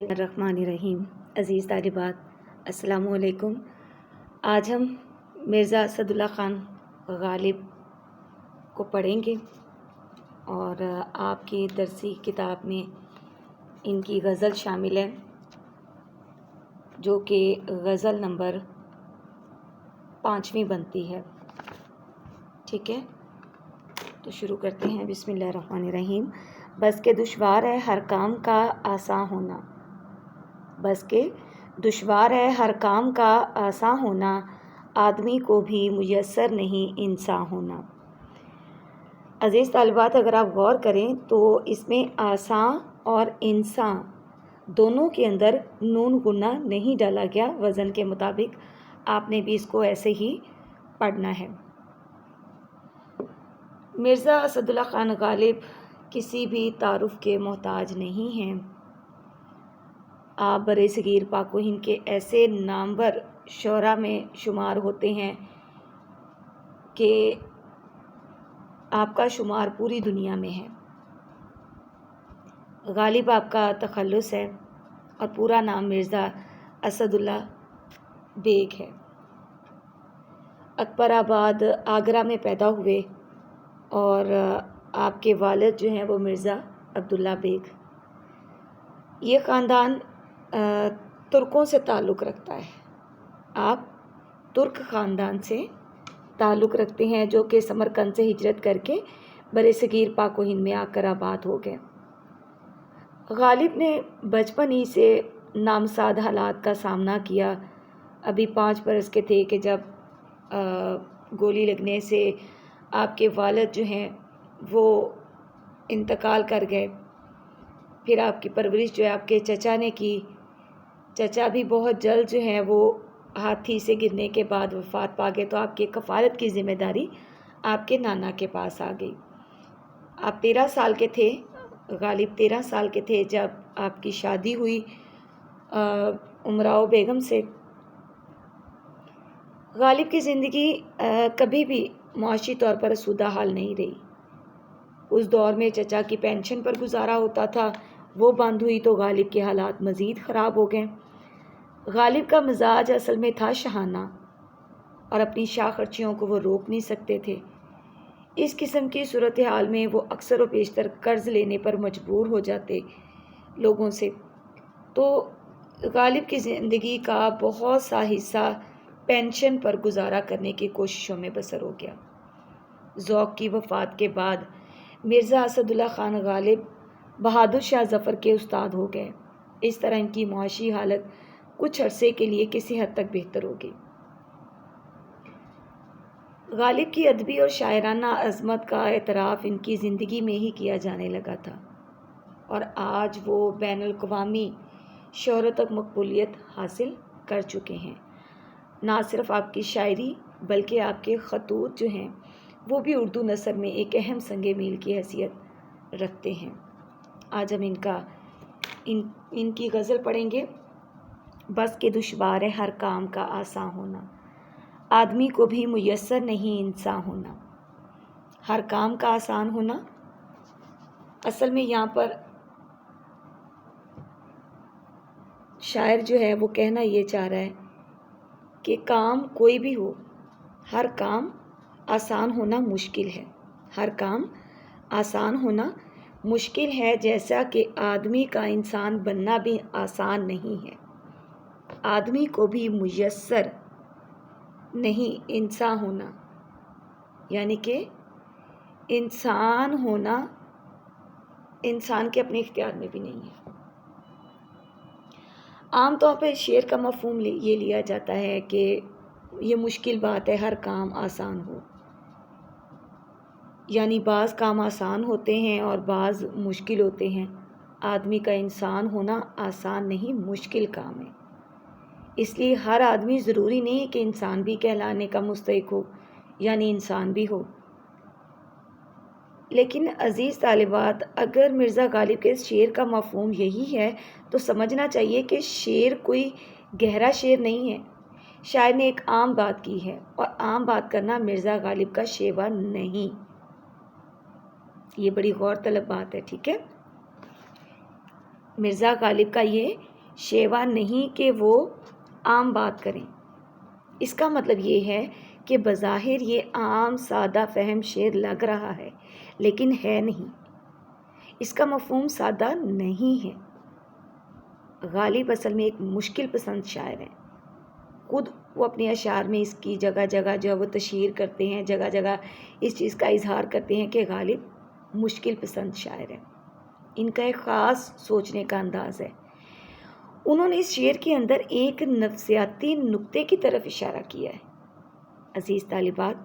الرحمن الرحیم۔ عزیز طالبات السلام علیکم۔ آج ہم مرزا اسد اللہ خان غالب کو پڑھیں گے اور آپ کی درسی کتاب میں ان کی غزل شامل ہے جو کہ غزل نمبر 5ویں بنتی ہے۔ ٹھیک ہے، تو شروع کرتے ہیں۔ بسم اللہ الرحمن الرحیم۔ بس کہ دشوار ہے ہر کام کا آساں ہونا، بس کہ دشوار ہے ہر کام کا آساں ہونا، آدمی کو بھی میسر نہیں انسان ہونا۔ عزیز طالبات، اگر آپ غور کریں تو اس میں آساں اور انسان دونوں کے اندر نون غنہ نہیں ڈالا گیا۔ وزن کے مطابق آپ نے بھی اس کو ایسے ہی پڑھنا ہے۔ مرزا اسد اللہ خان غالب کسی بھی تعارف کے محتاج نہیں ہیں۔ آپ برِ صغیر پاک و ہند کے ایسے نامور شعراء میں شمار ہوتے ہیں کہ آپ کا شمار پوری دنیا میں ہے۔ غالب آپ کا تخلص ہے اور پورا نام مرزا اسد اللہ بیگ ہے۔ اکبر آباد آگرہ میں پیدا ہوئے اور آپ کے والد جو ہیں وہ مرزا عبداللہ بیگ۔ یہ خاندان ترکوں سے تعلق رکھتا ہے۔ آپ ترک خاندان سے تعلق رکھتے ہیں جو کہ سمرقند سے ہجرت کر کے برِ صغیر پاک و ہند میں آ کر آباد ہو گئے۔ غالب نے بچپن ہی سے نامساد حالات کا سامنا کیا۔ ابھی 5 برس کے تھے کہ جب گولی لگنے سے آپ کے والد جو ہیں وہ انتقال کر گئے۔ پھر آپ کی پرورش جو ہے آپ کے چچا نے کی۔ چچا بھی بہت جلد جو ہیں وہ ہاتھی سے گرنے کے بعد وفات پا گئے، تو آپ کی کفالت کی ذمہ داری آپ کے نانا کے پاس آ گئی۔ آپ 13 سال کے تھے، غالب 13 سال کے تھے جب آپ کی شادی ہوئی امراؤ بیگم سے۔ غالب کی زندگی کبھی بھی معاشی طور پر آسودہ حال نہیں رہی۔ اس دور میں چچا کی پینشن پر گزارا ہوتا تھا، وہ بند ہوئی تو غالب کے حالات مزید خراب ہو گئے۔ غالب کا مزاج اصل میں تھا شہانہ اور اپنی شاہ خرچیوں کو وہ روک نہیں سکتے تھے۔ اس قسم کی صورتحال میں وہ اکثر و بیشتر قرض لینے پر مجبور ہو جاتے لوگوں سے، تو غالب کی زندگی کا بہت سا حصہ پینشن پر گزارا کرنے کی کوششوں میں بسر ہو گیا۔ ذوق کی وفات کے بعد مرزا اسد اللہ خان غالب بہادر شاہ ظفر کے استاد ہو گئے۔ اس طرح ان کی معاشی حالت کچھ عرصے کے لیے کسی حد تک بہتر ہو گئی۔ غالب کی ادبی اور شاعرانہ عظمت کا اعتراف ان کی زندگی میں ہی کیا جانے لگا تھا اور آج وہ بین الاقوامی شہرت تک مقبولیت حاصل کر چکے ہیں۔ نہ صرف آپ کی شاعری بلکہ آپ کے خطوط جو ہیں وہ بھی اردو نثر میں ایک اہم سنگ میل کی حیثیت رکھتے ہیں۔ آج ہم ان کی غزل پڑھیں گے۔ بس کہ دشوار ہے ہر کام کا آساں ہونا، آدمی کو بھی میسر نہیں انسان ہونا۔ ہر کام کا آسان ہونا، اصل میں یہاں پر شاعر جو ہے وہ کہنا یہ چاہ رہا ہے کہ کام کوئی بھی ہو، ہر کام آسان ہونا مشکل ہے۔ ہر کام آسان ہونا مشکل ہے، جیسا کہ آدمی کا انسان بننا بھی آسان نہیں ہے۔ آدمی کو بھی میسر نہیں انسان ہونا، یعنی کہ انسان ہونا انسان کے اپنے اختیار میں بھی نہیں ہے۔ عام طور پہ شعر کا مفہوم یہ لیا جاتا ہے کہ یہ مشکل بات ہے ہر کام آسان ہو، یعنی بعض کام آسان ہوتے ہیں اور بعض مشکل ہوتے ہیں۔ آدمی کا انسان ہونا آسان نہیں، مشکل کام ہے۔ اس لیے ہر آدمی ضروری نہیں کہ انسان بھی کہلانے کا مستحق ہو، یعنی انسان بھی ہو۔ لیکن عزیز طالبات، اگر مرزا غالب کے شعر کا مفہوم یہی ہے تو سمجھنا چاہیے کہ شعر کوئی گہرا شعر نہیں ہے۔ شاعر نے ایک عام بات کی ہے اور عام بات کرنا مرزا غالب کا شیوا نہیں۔ یہ بڑی غور طلب بات ہے، ٹھیک ہے۔ مرزا غالب کا یہ شیوا نہیں کہ وہ عام بات کریں، اس کا مطلب یہ ہے کہ بظاہر یہ عام سادہ فہم شعر لگ رہا ہے لیکن ہے نہیں، اس کا مفہوم سادہ نہیں ہے۔ غالب اصل میں ایک مشکل پسند شاعر ہیں، خود وہ اپنے اشعار میں اس کی جگہ جگہ جو ہے وہ تشہیر کرتے ہیں، جگہ جگہ اس چیز کا اظہار کرتے ہیں کہ غالب مشکل پسند شاعر ہیں۔ ان کا ایک خاص سوچنے کا انداز ہے۔ انہوں نے اس شعر کے اندر ایک نفسیاتی نقطے کی طرف اشارہ کیا ہے۔ عزیز طالبات،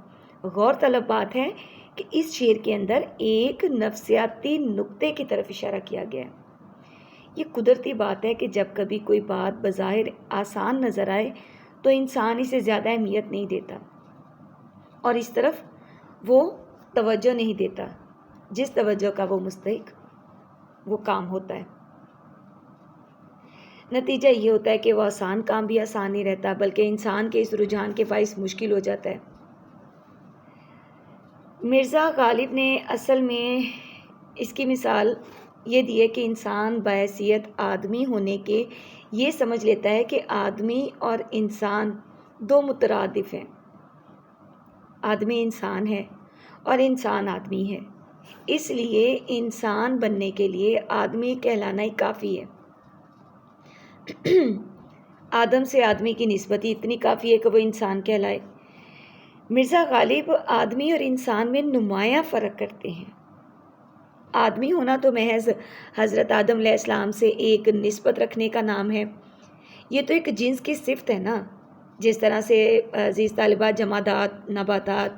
غور طلب بات ہے کہ اس شعر کے اندر ایک نفسیاتی نقطے کی طرف اشارہ کیا گیا ہے۔ یہ قدرتی بات ہے کہ جب کبھی کوئی بات بظاہر آسان نظر آئے تو انسان اسے زیادہ اہمیت نہیں دیتا اور اس طرف وہ توجہ نہیں دیتا جس توجہ کا وہ مستحق وہ کام ہوتا ہے۔ نتیجہ یہ ہوتا ہے کہ وہ آسان کام بھی آسان نہیں رہتا بلکہ انسان کے اس رجحان کے باعث مشکل ہو جاتا ہے۔ مرزا غالب نے اصل میں اس کی مثال یہ دی ہے کہ انسان بحیثیت آدمی ہونے کے یہ سمجھ لیتا ہے کہ آدمی اور انسان دو مترادف ہیں۔ آدمی انسان ہے اور انسان آدمی ہے، اس لیے انسان بننے کے لیے آدمی کہلانا ہی کافی ہے۔ آدم سے آدمی کی نسبت ہی اتنی کافی ہے کہ وہ انسان کہلائے۔ مرزا غالب آدمی اور انسان میں نمایاں فرق کرتے ہیں۔ آدمی ہونا تو محض حضرت آدم علیہ السلام سے ایک نسبت رکھنے کا نام ہے، یہ تو ایک جنس کی صفت ہے نا، جس طرح سے عزیز طالبات جمادات، نباتات،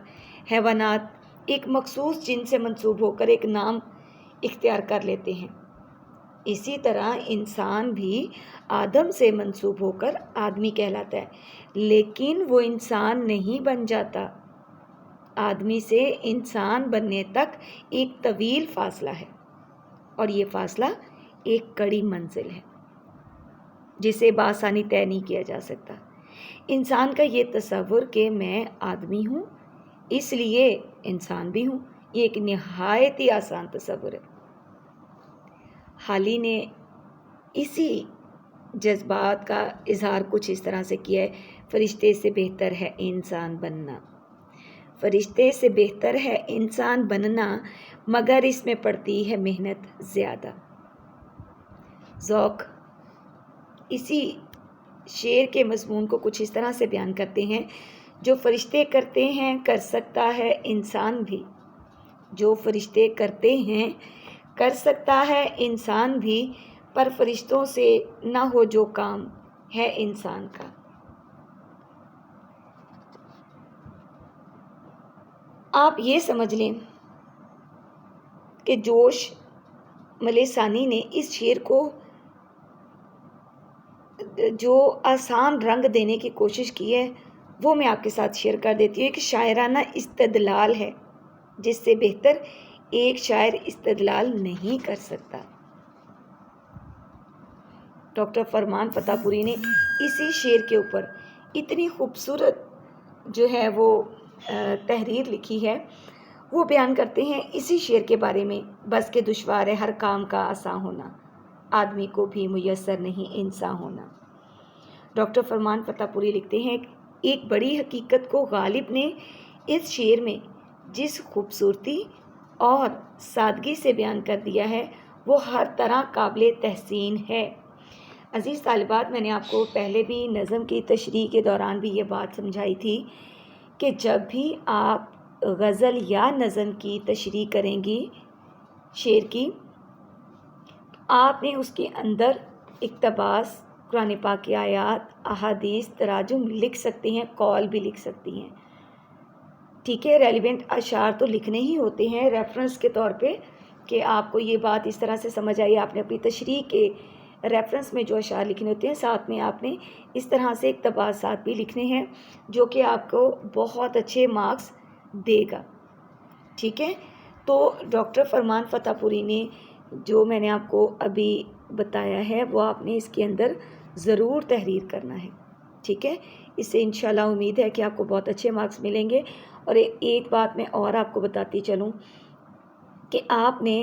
حیوانات ایک مخصوص جنس سے منسوب ہو کر ایک نام اختیار کر لیتے ہیں، اسی طرح انسان بھی آدم سے منسوب ہو کر آدمی کہلاتا ہے لیکن وہ انسان نہیں بن جاتا۔ آدمی سے انسان بننے تک ایک طویل فاصلہ ہے اور یہ فاصلہ ایک کڑی منزل ہے جسے بآسانی طے نہیں کیا جا سکتا۔ انسان کا یہ تصور کہ میں آدمی ہوں اس لیے انسان بھی ہوں، یہ ایک نہایت ہی آسان تصور ہے۔ حالی نے اسی جذبات کا اظہار کچھ اس طرح سے کیا ہے: فرشتے سے بہتر ہے انسان بننا، فرشتے سے بہتر ہے انسان بننا، مگر اس میں پڑتی ہے محنت زیادہ۔ ذوق اسی شعر کے مضمون کو کچھ اس طرح سے بیان کرتے ہیں: جو فرشتے کرتے ہیں کر سکتا ہے انسان بھی، جو فرشتے کرتے ہیں کر سکتا ہے انسان بھی، پر فرشتوں سے نہ ہو جو کام ہے انسان کا۔ آپ یہ سمجھ لیں کہ جوش ملے نے اس شعر کو جو آسان رنگ دینے کی کوشش کی ہے وہ میں آپ کے ساتھ شیئر کر دیتی ہوں۔ ایک شاعرانہ استدلال ہے جس سے بہتر ایک شاعر استدلال نہیں کر سکتا۔ ڈاکٹر فرمان فتح پوری نے اسی شعر کے اوپر اتنی خوبصورت جو ہے وہ تحریر لکھی ہے، وہ بیان کرتے ہیں اسی شعر کے بارے میں: بس کے دشوار ہے ہر کام کا آسان ہونا، آدمی کو بھی میسر نہیں انسان ہونا۔ ڈاکٹر فرمان فتح پوری لکھتے ہیں: ایک بڑی حقیقت کو غالب نے اس شعر میں جس خوبصورتی اور سادگی سے بیان کر دیا ہے وہ ہر طرح قابل تحسین ہے۔ عزیز طالبات، میں نے آپ کو پہلے بھی نظم کی تشریح کے دوران بھی یہ بات سمجھائی تھی کہ جب بھی آپ غزل یا نظم کی تشریح کریں گی شعر کی، آپ نے اس کے اندر اقتباس، قرآن پاک کی آیات، احادیث، تراجم لکھ سکتی ہیں، قول بھی لکھ سکتی ہیں، ٹھیک ہے۔ ریلیونٹ اشعار تو لکھنے ہی ہوتے ہیں ریفرنس کے طور پہ کہ آپ کو یہ بات اس طرح سے سمجھ آئی، آپ نے اپنی تشریح کے ریفرنس میں جو اشعار لکھنے ہوتے ہیں ساتھ میں آپ نے اس طرح سے اقتباسات بھی لکھنے ہیں جو کہ آپ کو بہت اچھے مارکس دے گا، ٹھیک ہے۔ تو ڈاکٹر فرمان فتح پوری نے جو میں نے آپ کو ابھی بتایا ہے وہ آپ نے اس کے اندر ضرور تحریر کرنا ہے، ٹھیک ہے۔ اس سے انشاءاللہ امید ہے کہ آپ کو بہت اچھے مارکس ملیں گے۔ اور ایک بات میں اور آپ کو بتاتی چلوں کہ آپ نے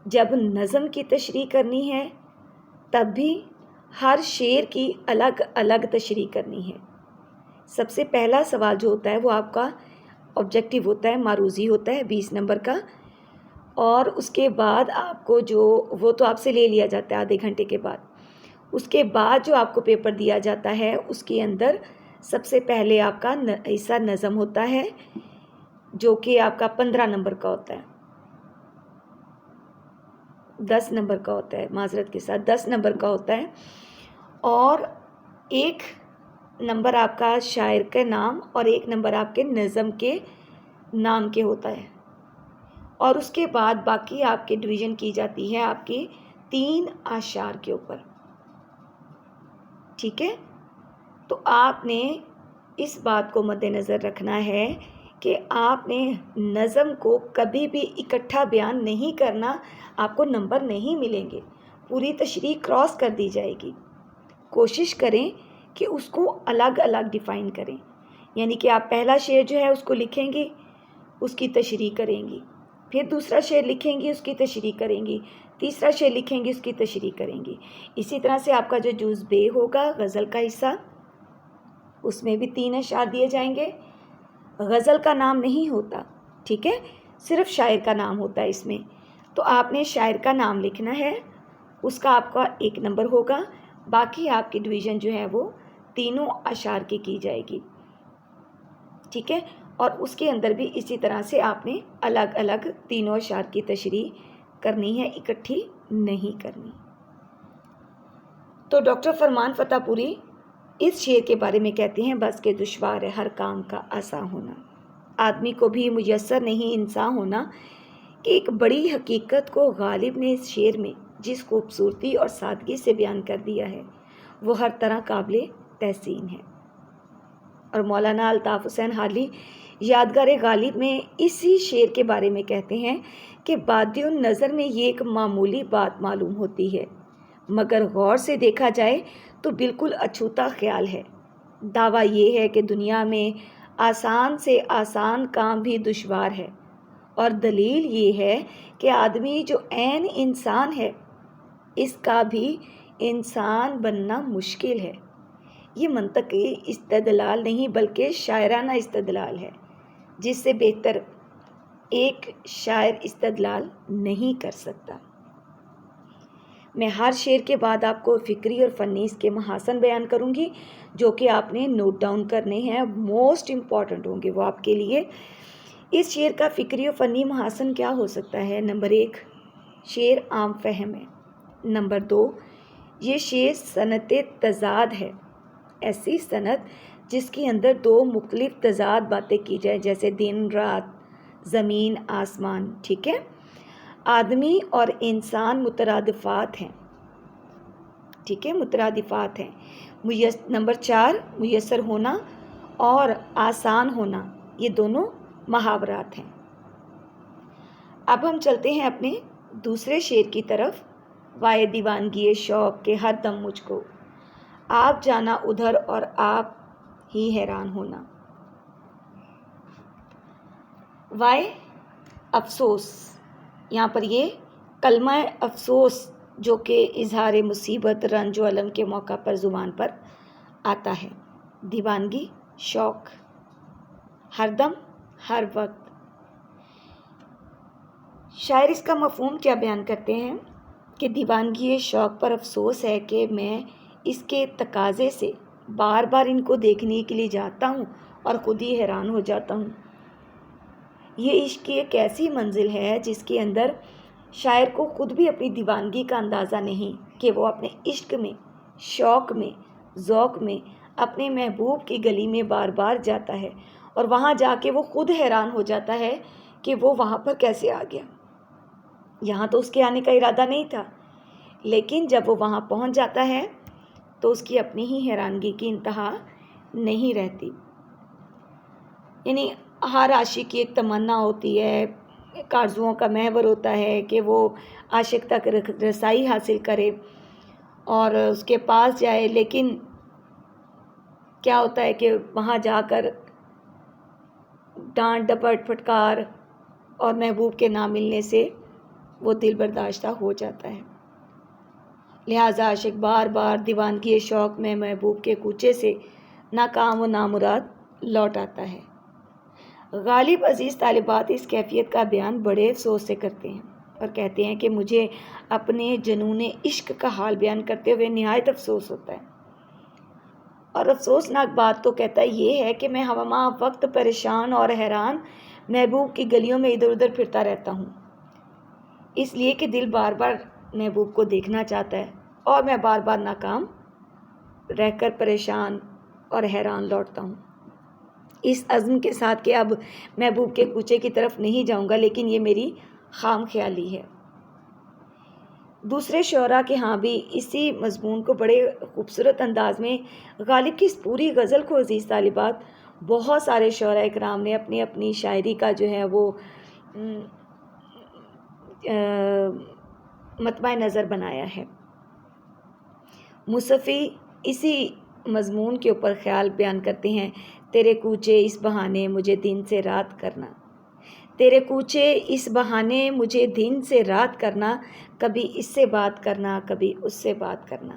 جب نظم کی تشریح کرنی ہے تب بھی ہر شعر کی الگ الگ تشریح کرنی ہے۔ سب سے پہلا سوال جو ہوتا ہے وہ آپ کا آبجیکٹیو ہوتا ہے، معروضی ہوتا ہے 20 نمبر کا، اور اس کے بعد آپ کو وہ تو آپ سے لے لیا جاتا ہے آدھے گھنٹے کے بعد۔ اس کے بعد جو آپ کو پیپر دیا جاتا ہے اس کے اندر سب سے پہلے آپ کا حصہ نظم ہوتا ہے، جو کہ آپ کا 15 نمبر کا ہوتا ہے، 10 نمبر کا ہوتا ہے، معذرت کے ساتھ 10 نمبر کا ہوتا ہے، اور 1 نمبر آپ کا شاعر کے نام اور 1 نمبر آپ کے نظم کے نام کے ہوتا ہے، اور اس کے بعد باقی آپ کے ڈویژن کی جاتی ہے آپ کے 3 اشعار کے اوپر، ٹھیک ہے۔ تو آپ نے اس بات کو مد نظر رکھنا ہے کہ آپ نے نظم کو کبھی بھی اکٹھا بیان نہیں کرنا، آپ کو نمبر نہیں ملیں گے، پوری تشریح کراس کر دی جائے گی۔ کوشش کریں کہ اس کو الگ الگ ڈیفائن کریں، یعنی کہ آپ پہلا شعر جو ہے اس کو لکھیں گی، اس کی تشریح کریں گی، پھر دوسرا شعر لکھیں گی، اس کی تشریح کریں گی، تیسرا شعر لکھیں گی، اس کی تشریح کریں گی۔ اسی طرح سے آپ کا جو جز بے ہوگا غزل کا حصہ، اس میں بھی 3 اشعار دیے جائیں گے۔ غزل کا نام نہیں ہوتا، ٹھیک ہے، صرف شاعر کا نام ہوتا ہے اس میں، تو آپ نے شاعر کا نام لکھنا ہے، اس کا آپ کا 1 نمبر ہوگا، باقی آپ کی ڈویژن جو ہے وہ 3 اشعار کی جائے گی، ٹھیک ہے، اور اس کے اندر بھی اسی طرح سے آپ نے الگ الگ 3 اشعار کی تشریح کرنی ہے، اکٹھی نہیں کرنی۔ تو ڈاکٹر فرمان فتح پوری اس شعر کے بارے میں کہتے ہیں، بس کہ دشوار ہے ہر کام کا آسان ہونا، آدمی کو بھی میسر نہیں انسان ہونا، کہ ایک بڑی حقیقت کو غالب نے اس شعر میں جس خوبصورتی اور سادگی سے بیان کر دیا ہے وہ ہر طرح قابل تحسین ہے۔ اور مولانا الطاف حسین حالی یادگار غالب میں اسی شعر کے بارے میں کہتے ہیں کہ بادی النظر میں یہ ایک معمولی بات معلوم ہوتی ہے، مگر غور سے دیکھا جائے تو بالکل اچھوتا خیال ہے۔ دعویٰ یہ ہے کہ دنیا میں آسان سے آسان کام بھی دشوار ہے، اور دلیل یہ ہے کہ آدمی جو عین انسان ہے اس کا بھی انسان بننا مشکل ہے۔ یہ منطقی استدلال نہیں بلکہ شاعرانہ استدلال ہے، جس سے بہتر ایک شاعر استدلال نہیں کر سکتا۔ میں ہر شعر کے بعد آپ کو فکری اور فنی اس کے محاسن بیان کروں گی، جو کہ آپ نے نوٹ ڈاؤن کرنے ہیں، موسٹ امپورٹنٹ ہوں گے وہ آپ کے لیے۔ اس شعر کا فکری و فنی محاسن کیا ہو سکتا ہے؟ نمبر 1، شعر عام فہم ہے۔ نمبر 2، یہ شعر صنعت تضاد ہے، ایسی صنعت جس کے اندر 2 مختلف تضاد باتیں کی جائے، جیسے دن رات، زمین آسمان، ٹھیک ہے، آدمی اور انسان مترادفات ہیں، ٹھیک ہے، مترادفات ہیں۔ نمبر 4، میسر ہونا اور آسان ہونا، یہ دونوں محاورات ہیں۔ اب ہم چلتے ہیں اپنے دوسرے شعر کی طرف۔ وائے دیوانگی شوق کے ہر دم مجھ کو، آپ جانا ادھر اور آپ ہی حیران ہونا۔ وائے افسوس، یہاں پر یہ کلمہ افسوس جو کہ اظہار مصیبت، رنج و الم کے موقع پر زبان پر آتا ہے۔ دیوانگی شوق، ہر دم ہر وقت۔ شاعر اس کا مفہوم کیا بیان کرتے ہیں کہ دیوانگی شوق پر افسوس ہے کہ میں اس کے تقاضے سے بار بار ان کو دیکھنے کے لیے جاتا ہوں اور خود ہی حیران ہو جاتا ہوں۔ یہ عشق کی ایک ایسی منزل ہے جس کے اندر شاعر کو خود بھی اپنی دیوانگی کا اندازہ نہیں کہ وہ اپنے عشق میں، شوق میں، ذوق میں اپنے محبوب کی گلی میں بار بار جاتا ہے، اور وہاں جا کے وہ خود حیران ہو جاتا ہے کہ وہ وہاں پر کیسے آ گیا۔ یہاں تو اس کے آنے کا ارادہ نہیں تھا، لیکن جب وہ وہاں پہنچ جاتا ہے تو اس کی اپنی ہی حیرانگی کی انتہا نہیں رہتی۔ یعنی ہر عاشق کی ایک تمنا ہوتی ہے، ایک آرزوؤں کا محور ہوتا ہے کہ وہ عاشق تک رسائی حاصل کرے اور اس کے پاس جائے، لیکن کیا ہوتا ہے کہ وہاں جا کر ڈانٹ ڈپٹ پھٹکار اور محبوب کے نہ ملنے سے وہ دل برداشتہ ہو جاتا ہے۔ لہٰذا عاشق بار بار دیوانگی شوق میں محبوب کے کوچے سے ناکام و نامراد لوٹ آتا ہے۔ غالب عزیز طالبات اس کیفیت کا بیان بڑے افسوس سے کرتے ہیں اور کہتے ہیں کہ مجھے اپنے جنون عشق کا حال بیان کرتے ہوئے نہایت افسوس ہوتا ہے، اور افسوسناک بات تو کہتا یہ ہے کہ میں ہمہ وقت پریشان اور حیران محبوب کی گلیوں میں ادھر ادھر پھرتا رہتا ہوں، اس لیے کہ دل بار بار محبوب کو دیکھنا چاہتا ہے اور میں بار بار ناکام رہ کر پریشان اور حیران لوٹتا ہوں، اس عزم کے ساتھ کہ اب محبوب کے کوچے کی طرف نہیں جاؤں گا، لیکن یہ میری خام خیالی ہے۔ دوسرے شعراء کے ہاں بھی اسی مضمون کو بڑے خوبصورت انداز میں غالب کی اس پوری غزل کو عزیز طالبات بہت سارے شعراء اکرام نے اپنی اپنی شاعری کا جو ہے وہ مطمع نظر بنایا ہے۔ مصفی اسی مضمون کے اوپر خیال بیان کرتے ہیں: تیرے کوچے اس بہانے مجھے دن سے رات کرنا، تیرے کوچے اس بہانے مجھے دن سے رات کرنا، کبھی اس سے بات کرنا کبھی اس سے بات کرنا۔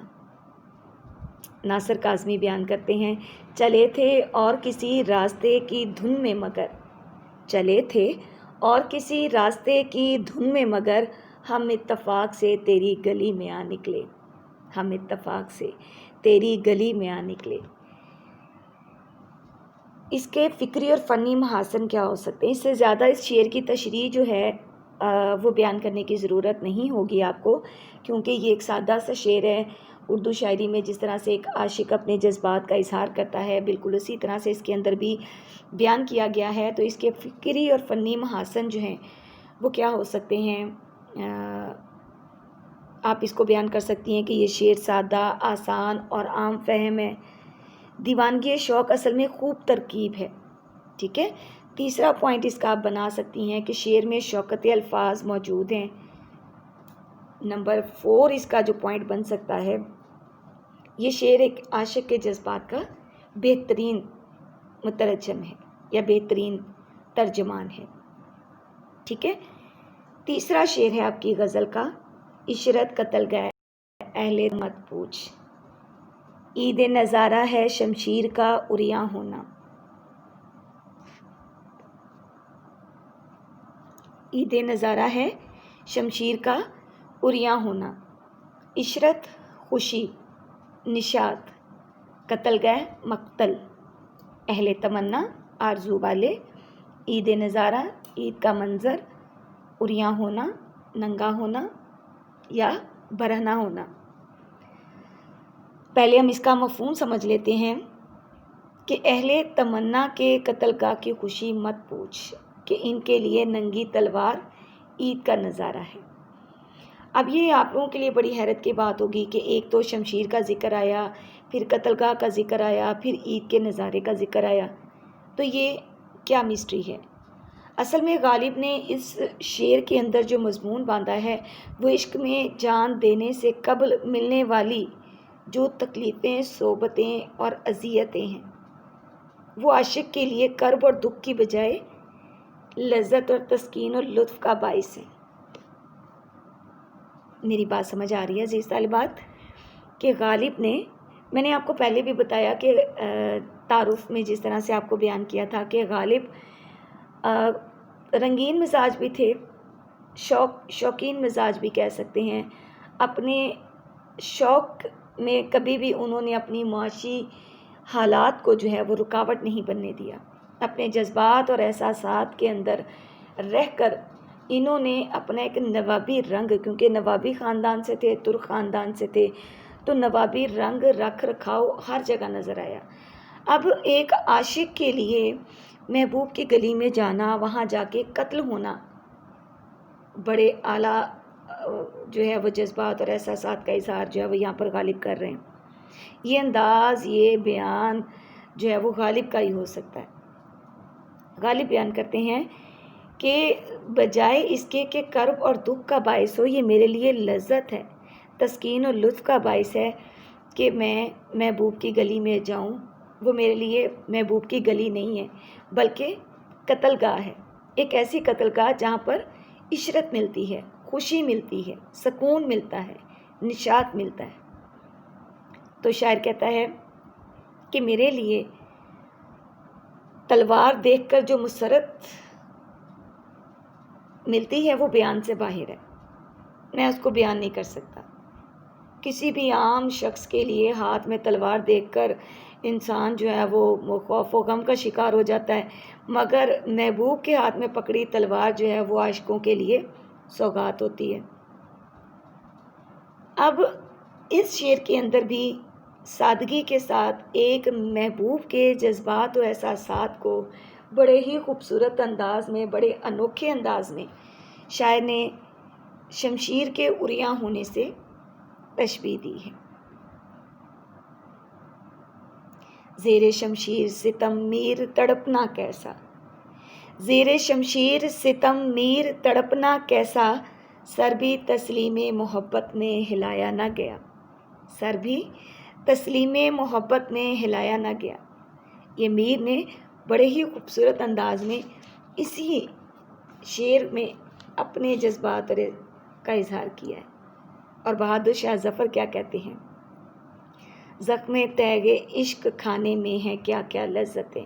ناصر کاظمی بیان کرتے ہیں: چلے تھے اور کسی راستے کی دھن میں مگر، چلے تھے اور کسی راستے کی دھن میں مگر، ہم اتفاق سے تیری گلی میں آ نکلے، ہم اتفاق سے تیری گلی میں آ نکلے۔ اس کے فکری اور فنی محاسن کیا ہو سکتے ہیں؟ اس سے زیادہ اس شعر کی تشریح جو ہے وہ بیان کرنے کی ضرورت نہیں ہوگی آپ کو، کیونکہ یہ ایک سادہ سا شعر ہے۔ اردو شاعری میں جس طرح سے ایک عاشق اپنے جذبات کا اظہار کرتا ہے، بالکل اسی طرح سے اس کے اندر بھی بیان کیا گیا ہے، تو اس کے فکری اور فنی محاسن جو ہیں وہ کیا ہو سکتے ہیں؟ آپ اس کو بیان کر سکتی ہیں کہ یہ شعر سادہ، آسان اور عام فہم ہے۔ دیوانگی شوق اصل میں خوب ترکیب ہے، ٹھیک ہے۔ تیسرا پوائنٹ اس کا آپ بنا سکتی ہیں کہ شعر میں شوکت الفاظ موجود ہیں۔ نمبر 4 اس کا جو پوائنٹ بن سکتا ہے، یہ شعر ایک عاشق کے جذبات کا بہترین مترجم ہے یا بہترین ترجمان ہے، ٹھیک ہے۔ تیسرا شعر ہے آپ کی غزل کا: عشرت قتل گئے اہل مت پوچھ، عید نظارہ ہے شمشیر کا عریاں ہونا، عید نظارہ ہے شمشیر کا عریاں ہونا۔ عشرت خوشی، نشاط، قتل گئے مقتل، اہل تمنا آرزو والے، عید نظارہ عید کا منظر، عریاں ہونا ننگا ہونا یا برہنہ ہونا۔ پہلے ہم اس کا مفہوم سمجھ لیتے ہیں کہ اہل تمنا کے قتل گاہ کی خوشی مت پوچھ، کہ ان کے لیے ننگی تلوار عید کا نظارہ ہے۔ اب یہ آپ لوگوں کے لیے بڑی حیرت کی بات ہوگی کہ ایک تو شمشیر کا ذکر آیا، پھر قتل گاہ کا ذکر آیا، پھر عید کے نظارے کا ذکر آیا، تو یہ کیا مسٹری ہے؟ اصل میں غالب نے اس شعر کے اندر جو مضمون باندھا ہے وہ عشق میں جان دینے سے قبل ملنے والی جو تکلیفیں، صحبتیں اور اذیتیں ہیں، وہ عاشق کے لیے کرب اور دکھ کی بجائے لذت اور تسکین اور لطف کا باعث ہے۔ میری بات سمجھ آ رہی ہے عزیز طالبات؟ کہ غالب نے، میں نے آپ کو پہلے بھی بتایا کہ تعارف میں جس طرح سے آپ کو بیان کیا تھا کہ غالب رنگین مزاج بھی تھے، شوقین مزاج بھی کہہ سکتے ہیں۔ اپنے شوق میں کبھی بھی انہوں نے اپنی معاشی حالات کو جو ہے وہ رکاوٹ نہیں بننے دیا، اپنے جذبات اور احساسات کے اندر رہ کر انہوں نے اپنا ایک نوابی رنگ، کیونکہ نوابی خاندان سے تھے، ترک خاندان سے تھے، تو نوابی رنگ رکھ رکھاؤ ہر جگہ نظر آیا۔ اب ایک عاشق کے لیے محبوب کی گلی میں جانا، وہاں جا کے قتل ہونا، بڑے اعلیٰ جو ہے وہ جذبات اور احساسات کا اظہار جو ہے وہ یہاں پر غالب کر رہے ہیں۔ یہ انداز، یہ بیان جو ہے وہ غالب کا ہی ہو سکتا ہے۔ غالب بیان کرتے ہیں کہ بجائے اس کے کہ کرب اور دکھ کا باعث ہو، یہ میرے لیے لذت ہے، تسکین اور لطف کا باعث ہے کہ میں محبوب کی گلی میں جاؤں۔ وہ میرے لیے محبوب کی گلی نہیں ہے بلکہ قتل گاہ ہے، ایک ایسی قتل گاہ جہاں پر عشرت ملتی ہے، خوشی ملتی ہے، سکون ملتا ہے، نشاط ملتا ہے۔ تو شاعر کہتا ہے کہ میرے لیے تلوار دیکھ کر جو مسرت ملتی ہے وہ بیان سے باہر ہے، میں اس کو بیان نہیں کر سکتا۔ کسی بھی عام شخص کے لیے ہاتھ میں تلوار دیکھ کر انسان جو ہے وہ خوف و غم کا شکار ہو جاتا ہے، مگر محبوب کے ہاتھ میں پکڑی تلوار جو ہے وہ عاشقوں کے لیے سوغات ہوتی ہے۔ اب اس شعر کے اندر بھی سادگی کے ساتھ ایک محبوب کے جذبات و احساسات کو بڑے ہی خوبصورت انداز میں، بڑے انوکھے انداز میں شاعر نے شمشیر کے عریاں ہونے سے تشبیہ دی ہے۔ زیر شمشیر ستم میر تڑپنا کیسا، زیر شمشیر ستم میر تڑپنا کیسا، سر بھی تسلیم محبت میں ہلایا نہ گیا، سر بھی تسلیم محبت میں ہلایا نہ گیا۔ یہ میر نے بڑے ہی خوبصورت انداز میں اسی شعر میں اپنے جذبات کا اظہار کیا ہے۔ اور بہادر شاہ ظفر کیا کہتے ہیں؟ زخم تیغ عشق کھانے میں ہے کیا کیا لذتیں،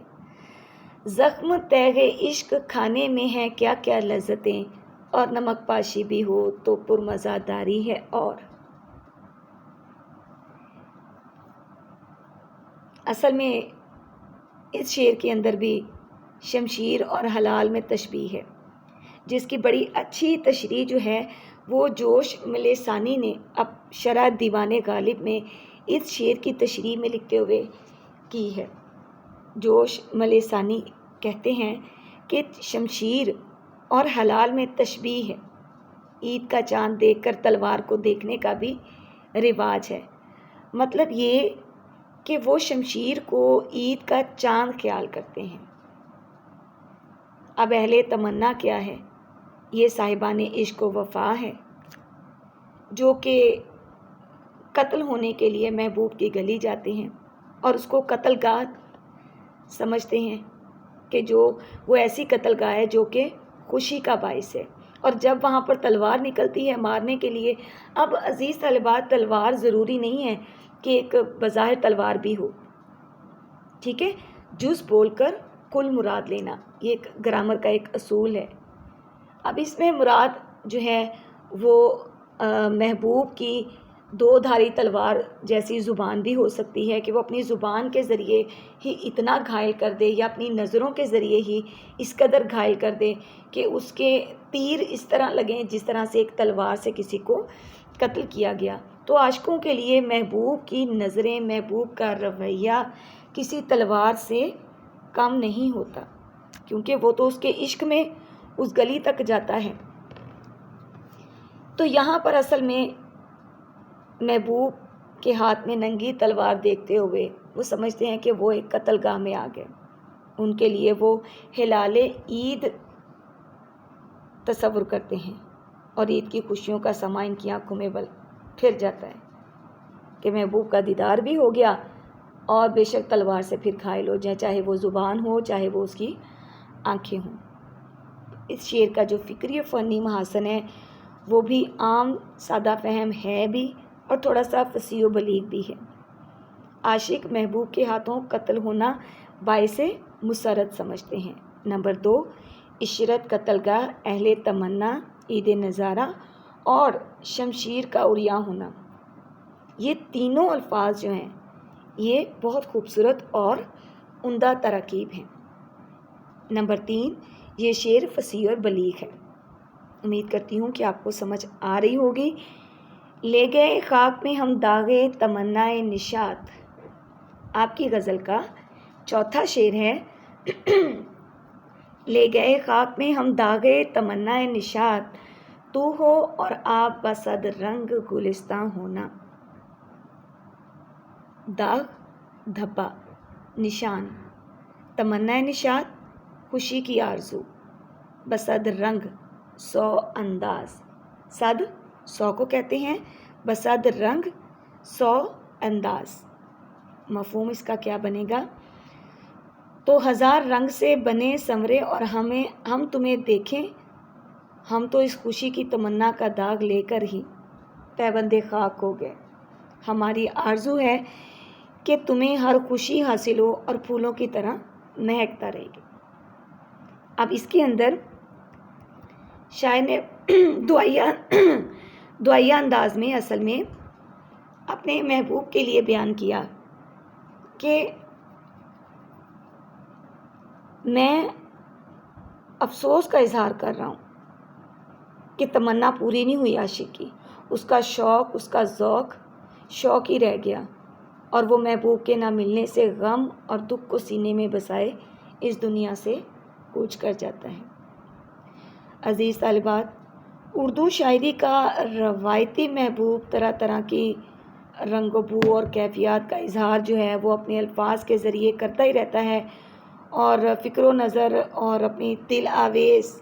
زخم تیغ عشق کھانے میں ہے کیا کیا لذتیں، اور نمک پاشی بھی ہو تو پرمزہ داری ہے۔ اور اصل میں اس شعر کے اندر بھی شمشیر اور حلال میں تشبیہ ہے، جس کی بڑی اچھی تشریح جو ہے وہ جوش ملے ثانی نے اب شرح دیوان غالب میں اس شعر کی تشریح میں لکھتے ہوئے کی ہے۔ جوش ملے ثانی کہتے ہیں کہ شمشیر اور حلال میں تشبیہ ہے۔ عید کا چاند دیکھ کر تلوار کو دیکھنے کا بھی رواج ہے، مطلب یہ کہ وہ شمشیر کو عید کا چاند خیال کرتے ہیں۔ اب اہل تمنا کیا ہے؟ یہ صاحبان عشق و وفا ہے، جو کہ قتل ہونے کے لیے محبوب کی گلی جاتے ہیں اور اس کو قتل گاہ سمجھتے ہیں کہ جو وہ ایسی قتل گاہ ہے جو کہ خوشی کا باعث ہے، اور جب وہاں پر تلوار نکلتی ہے مارنے کے لیے، اب عزیز طالبات تلوار ضروری نہیں ہے کہ ایک بظاہر تلوار بھی ہو، ٹھیک ہے، جز بول کر کل مراد لینا، یہ ایک گرامر کا ایک اصول ہے۔ اب اس میں مراد جو ہے وہ محبوب کی دو دھاری تلوار جیسی زبان بھی ہو سکتی ہے کہ وہ اپنی زبان کے ذریعے ہی اتنا گھائل کر دے یا اپنی نظروں کے ذریعے ہی اس قدر گھائل کر دے کہ اس کے تیر اس طرح لگیں جس طرح سے ایک تلوار سے کسی کو قتل کیا گیا۔ تو عاشقوں کے لیے محبوب کی نظریں، محبوب کا رویہ کسی تلوار سے کم نہیں ہوتا، کیونکہ وہ تو اس کے عشق میں اس گلی تک جاتا ہے۔ تو یہاں پر اصل میں محبوب کے ہاتھ میں ننگی تلوار دیکھتے ہوئے وہ سمجھتے ہیں کہ وہ ایک قتل گاہ میں آ گئے، ان کے لیے وہ ہلال عید تصور کرتے ہیں، اور عید کی خوشیوں کا سما ان کی آنکھوں میں پھر جاتا ہے کہ محبوب کا دیدار بھی ہو گیا اور بے شک تلوار سے پھر گھائل ہو جائے، چاہے وہ زبان ہو چاہے وہ اس کی آنکھیں ہوں۔ اس شعر کا جو فکری و فنی محاسن ہے وہ بھی عام سادہ فہم ہے بھی اور تھوڑا سا فصیح و بلیغ بھی ہے۔ عاشق محبوب کے ہاتھوں قتل ہونا باعث مسرت سمجھتے ہیں۔ نمبر 2، عشرت قتل گاہ، اہل تمنا، عید نظارہ اور شمشیر کا عریاں ہونا، یہ تینوں الفاظ جو ہیں یہ بہت خوبصورت اور عمدہ تراکیب ہیں۔ نمبر 3، یہ شعر فصیح اور بلیغ ہے۔ امید کرتی ہوں کہ آپ کو سمجھ آ رہی ہوگی۔ لے گئے خاک میں ہم داغے تمنائے نشاط، آپ کی غزل کا چوتھا شعر ہے۔ لے گئے خاک میں ہم داغے تمنائے نشاط، تو ہو اور آپ بصد رنگ گلستاں ہونا۔ داغ دھبا، نشان، تمنائے نشاط، خوشی کی آرزو، بصد رنگ، سو انداز، صد سو کو کہتے ہیں، بصد رنگ سو انداز، مفہوم اس کا کیا بنے گا؟ تو ہزار رنگ سے بنے سنورے اور ہم تمہیں دیکھیں، ہم تو اس خوشی کی تمنا کا داغ لے کر ہی پیوند خاک ہو گئے. ہماری آرزو ہے کہ تمہیں ہر خوشی حاصل ہو اور پھولوں کی طرح مہکتا رہے گی. اب اس کے اندر شاعر نے دعائیہ انداز میں اصل میں اپنے محبوب کے لیے بیان کیا کہ میں افسوس کا اظہار کر رہا ہوں کہ تمنا پوری نہیں ہوئی عاشق کی. اس کا شوق، اس کا ذوق شوق ہی رہ گیا اور وہ محبوب کے نہ ملنے سے غم اور دکھ کو سینے میں بسائے اس دنیا سے کوچ کر جاتا ہے. عزیز طالبات، اردو شاعری کا روایتی محبوب طرح طرح کی رنگ و بو اور کیفیات کا اظہار جو ہے وہ اپنے الفاظ کے ذریعے کرتا ہی رہتا ہے اور فکر و نظر اور اپنی دل آویز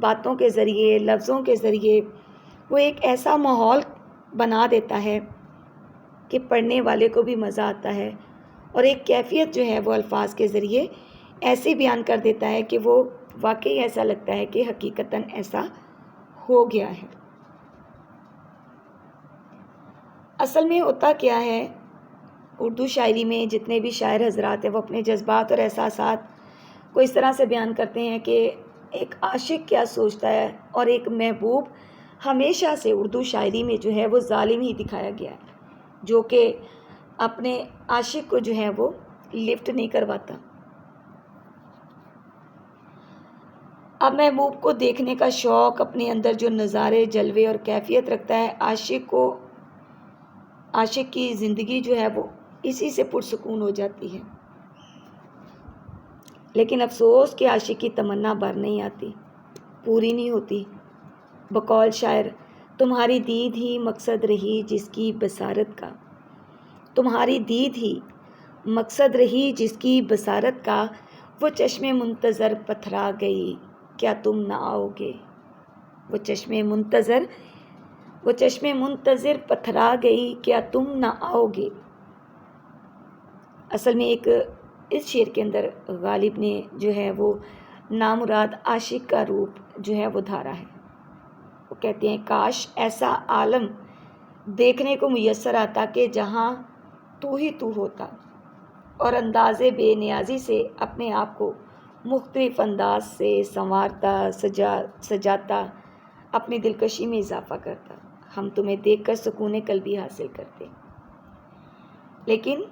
باتوں کے ذریعے، لفظوں کے ذریعے وہ ایک ایسا ماحول بنا دیتا ہے کہ پڑھنے والے کو بھی مزہ آتا ہے اور ایک کیفیت جو ہے وہ الفاظ کے ذریعے ایسے بیان کر دیتا ہے کہ وہ واقعی ایسا لگتا ہے کہ حقیقتاً ایسا ہو گیا ہے. اصل میں ہوتا کیا ہے، اردو شاعری میں جتنے بھی شاعر حضرات ہیں وہ اپنے جذبات اور احساسات کو اس طرح سے بیان کرتے ہیں کہ ایک عاشق کیا سوچتا ہے، اور ایک محبوب ہمیشہ سے اردو شاعری میں جو ہے وہ ظالم ہی دکھایا گیا ہے، جو کہ اپنے عاشق کو جو ہے وہ لفٹ نہیں کرواتا. اب محبوب کو دیکھنے کا شوق اپنے اندر جو نظارے، جلوے اور کیفیت رکھتا ہے، عاشق کی زندگی جو ہے وہ اسی سے پرسکون ہو جاتی ہے. لیکن افسوس کہ عاشق کی تمنا بھر نہیں آتی، پوری نہیں ہوتی. بقول شاعر، تمہاری دید ہی مقصد رہی جس کی بصارت کا، تمہاری دید ہی مقصد رہی جس کی بصارت کا، وہ چشم منتظر پتھرا گئی کیا تم نہ آؤ گے. وہ چشم منتظر پتھرا گئی کیا تم نہ آؤ گے. اصل میں ایک اس شعر کے اندر غالب نے جو ہے وہ نامراد عاشق کا روپ جو ہے وہ دھارا ہے. وہ کہتے ہیں کاش ایسا عالم دیکھنے کو میسر آتا کہ جہاں تو ہی تو ہوتا اور انداز بے نیازی سے اپنے آپ کو مختلف انداز سے سنوارتا، سجاتا، اپنی دلکشی میں اضافہ کرتا. ہم تمہیں دیکھ کر سکون قلبی حاصل کرتے. لیکن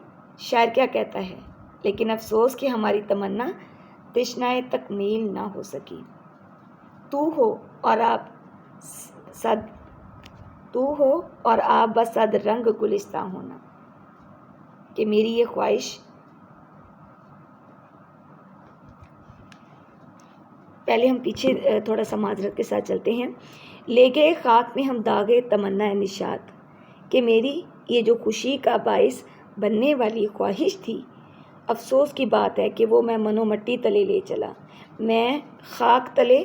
شاعر کیا کہتا ہے، لیکن افسوس کہ ہماری تمنا تشنائے تکمیل نہ ہو سکی. تو ہو اور آپ بصد رنگ گلستاں ہونا. کہ میری یہ خواہش، پہلے ہم پیچھے تھوڑا سا معذرت کے ساتھ چلتے ہیں. لے گئے خاک میں ہم داغے تمنا نشاط، کہ میری یہ جو خوشی کا باعث بننے والی خواہش تھی، افسوس کی بات ہے کہ وہ میں منو مٹی تلے لے چلا. میں خاک تلے